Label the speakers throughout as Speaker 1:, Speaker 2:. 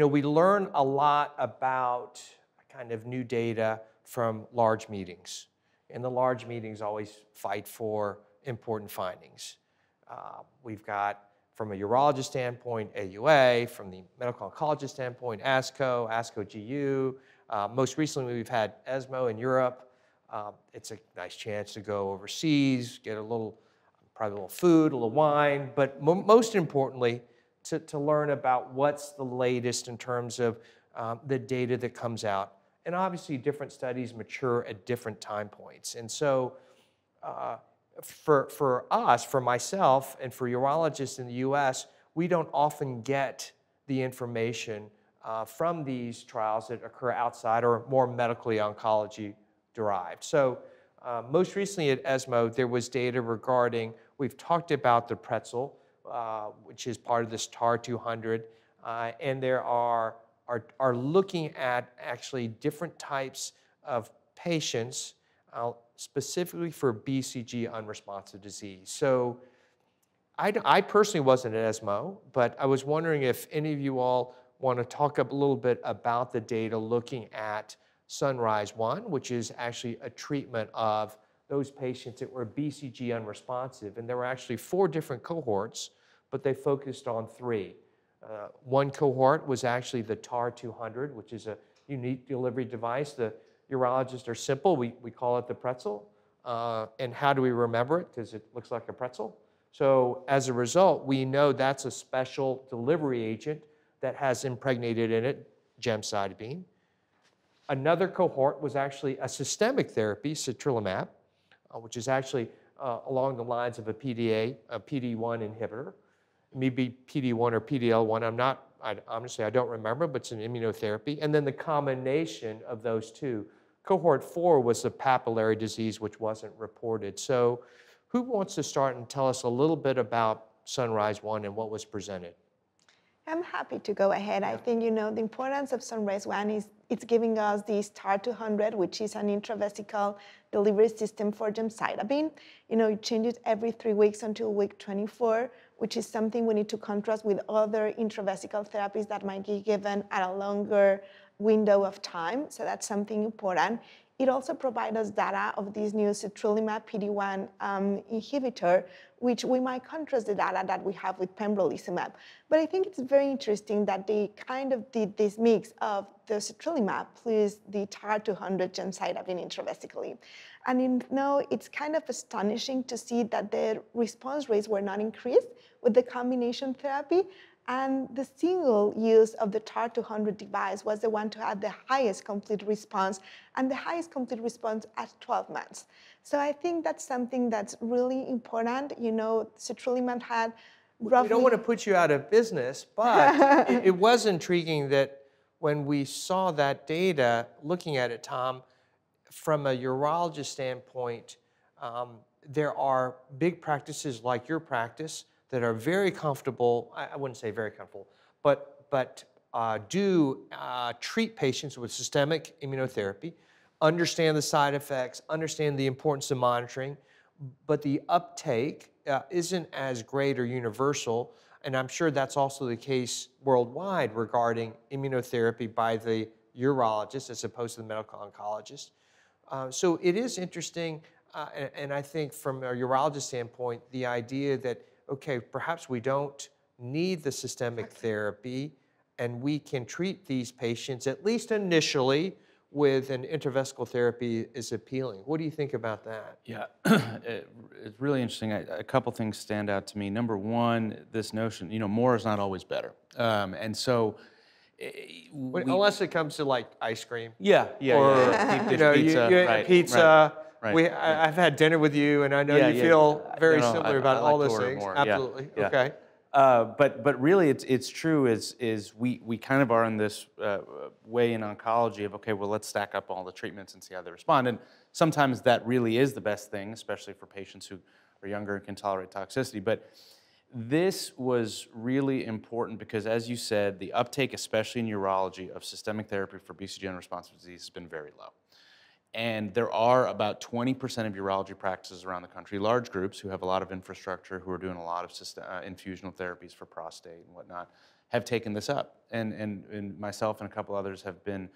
Speaker 1: we learn a lot about kind of new data from large meetings. And the large meetings always fight for important findings. We've got, from a urologist standpoint, AUA, from the medical oncologist standpoint, ASCO, ASCO-GU. Most recently, we've had ESMO in Europe. It's a nice chance to go overseas, get probably a little food, a little wine, but most importantly, to learn about what's the latest in terms of the data that comes out. And obviously, different studies mature at different time points. And so for us, for myself, and for urologists in the US, we don't often get the information from these trials that occur outside or more medically oncology derived. So most recently at ESMO, there was data regarding, we've talked about the pretzel, which is part of this TAR 200, and there are looking at actually different types of patients, specifically for BCG unresponsive disease. So I personally wasn't at ESMO, but I was wondering if any of you all want to talk a little bit about the data looking at Sunrise-1, which is actually a treatment of those patients that were BCG unresponsive. And there were actually 4 different cohorts, but they focused on 3. One cohort was actually the TAR 200, which is a unique delivery device. The urologists are simple. We call it the pretzel. And how do we remember it? Because it looks like a pretzel. So as a result, we know that's a special delivery agent that has impregnated in it gemcitabine. Another cohort was actually a systemic therapy, citrilimab, which is actually along the lines of a PD-1 inhibitor. Maybe PD-1 or PD-L1, honestly, I don't remember, but it's an immunotherapy. And then the combination of those two. Cohort 4 was the papillary disease, which wasn't reported. So who wants to start and tell us a little bit about Sunrise-1 and what was presented?
Speaker 2: I'm happy to go ahead. Yeah. I think, the importance of Sunrise-1 is it's giving us this TAR 200, which is an intravesical delivery system for gemcitabine. It changes every 3 weeks until week 24, which is something we need to contrast with other intravesical therapies that might be given at a longer window of time. So that's something important. It also provides us data of this new citrilimab PD-1 inhibitor, which we might contrast the data that we have with pembrolizumab. But I think it's very interesting that they kind of did this mix of the citrilimab plus the TAR 200 gemcitabine intravesically. And it's kind of astonishing to see that the response rates were not increased with the combination therapy. And the single use of the TAR 200 device was the one to have the highest complete response, and the highest complete response at 12 months. So I think that's something that's really important. Citrilimab had roughly...
Speaker 1: We don't want to put you out of business, but it was intriguing that when we saw that data, looking at it, Tom, from a urologist standpoint, there are big practices like your practice that are very comfortable, I wouldn't say very comfortable, but do treat patients with systemic immunotherapy, understand the side effects, understand the importance of monitoring, but the uptake isn't as great or universal, and I'm sure that's also the case worldwide regarding immunotherapy by the urologist as opposed to the medical oncologist. So it is interesting, and I think from a urologist standpoint, the idea that okay, perhaps we don't need the systemic therapy and we can treat these patients, at least initially, with an intravesical therapy is appealing. What do you think about that?
Speaker 3: Yeah, it's really interesting. A couple things stand out to me. Number one, this notion, more is not always better. And so...
Speaker 1: unless it comes to like ice cream.
Speaker 3: Yeah. Or deep dish pizza.
Speaker 1: Right, pizza. Right. I've had dinner with you, and I know you feel very similar about all those things. More. Absolutely. Yeah. Okay.
Speaker 3: But really, it's true. Is we kind of are in this way in oncology of okay, well, let's stack up all the treatments and see how they respond. And sometimes that really is the best thing, especially for patients who are younger and can tolerate toxicity. But this was really important because, as you said, the uptake, especially in urology, of systemic therapy for BCG unresponsive disease has been very low. And there are about 20% of urology practices around the country, large groups who have a lot of infrastructure, who are doing a lot of infusional therapies for prostate and whatnot, have taken this up, and myself and a couple others have been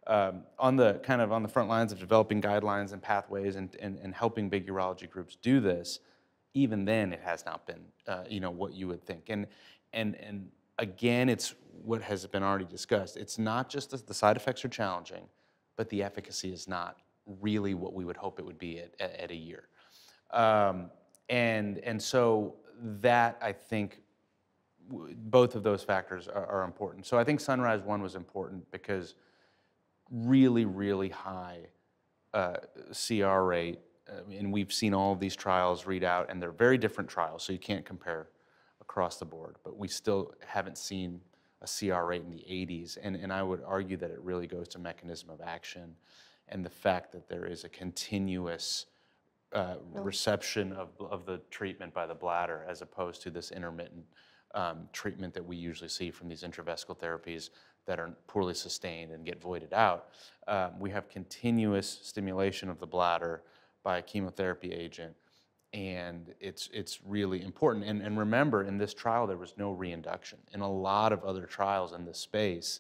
Speaker 3: on the front lines of developing guidelines and pathways and helping big urology groups do this. Even then, it has not been what you would think. And again, it's what has been already discussed. It's not just that the side effects are challenging, but the efficacy is not really what we would hope it would be at a year. And so that, I think, both of those factors are important. So I think Sunrise 1 was important because really, really high CR rate, and we've seen all of these trials read out, and they're very different trials, so you can't compare across the board, but we still haven't seen a CR rate in the 80s, and I would argue that it really goes to mechanism of action and the fact that there is a continuous reception of the treatment by the bladder as opposed to this intermittent treatment that we usually see from these intravesical therapies that are poorly sustained and get voided out. We have continuous stimulation of the bladder by a chemotherapy agent, and it's really important. And remember, in this trial, there was no reinduction. In a lot of other trials in this space,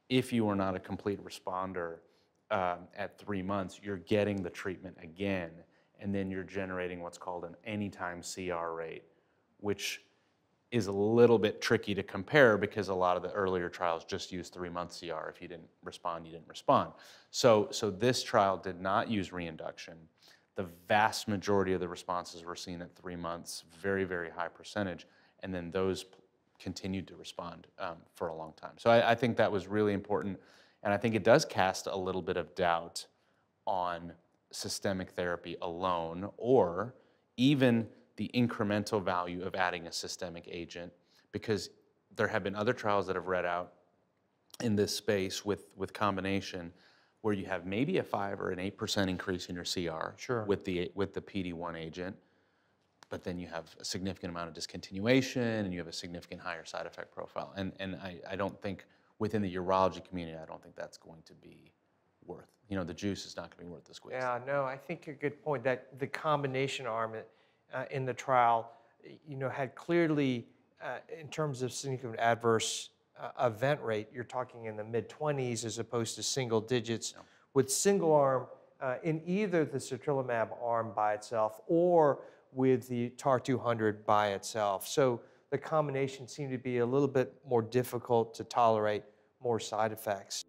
Speaker 3: if you are not a complete responder at 3 months, you're getting the treatment again, and then you're generating what's called an anytime CR rate, which is a little bit tricky to compare because a lot of the earlier trials just used 3-month CR. If you didn't respond, you didn't respond. So this trial did not use reinduction. The vast majority of the responses were seen at 3 months, very, very high percentage, and then those continued to respond for a long time. So I think that was really important, and I think it does cast a little bit of doubt on systemic therapy alone, or even the incremental value of adding a systemic agent, because there have been other trials that have read out in this space with combination where you have maybe a 5 or an 8% increase in your CR
Speaker 1: Sure.
Speaker 3: with the PD-1 agent, but then you have a significant amount of discontinuation and you have a significant higher side effect profile. And I don't think within the urology community, I don't think that's going to be worth, the juice is not going to be worth the squeeze.
Speaker 1: Yeah, no, I think a good point that the combination arm in the trial, had clearly, in terms of significant adverse event rate, you're talking in the mid-20s as opposed to single digits, with single arm in either the sertralimab arm by itself or with the TAR-200 by itself. So the combination seemed to be a little bit more difficult to tolerate, more side effects.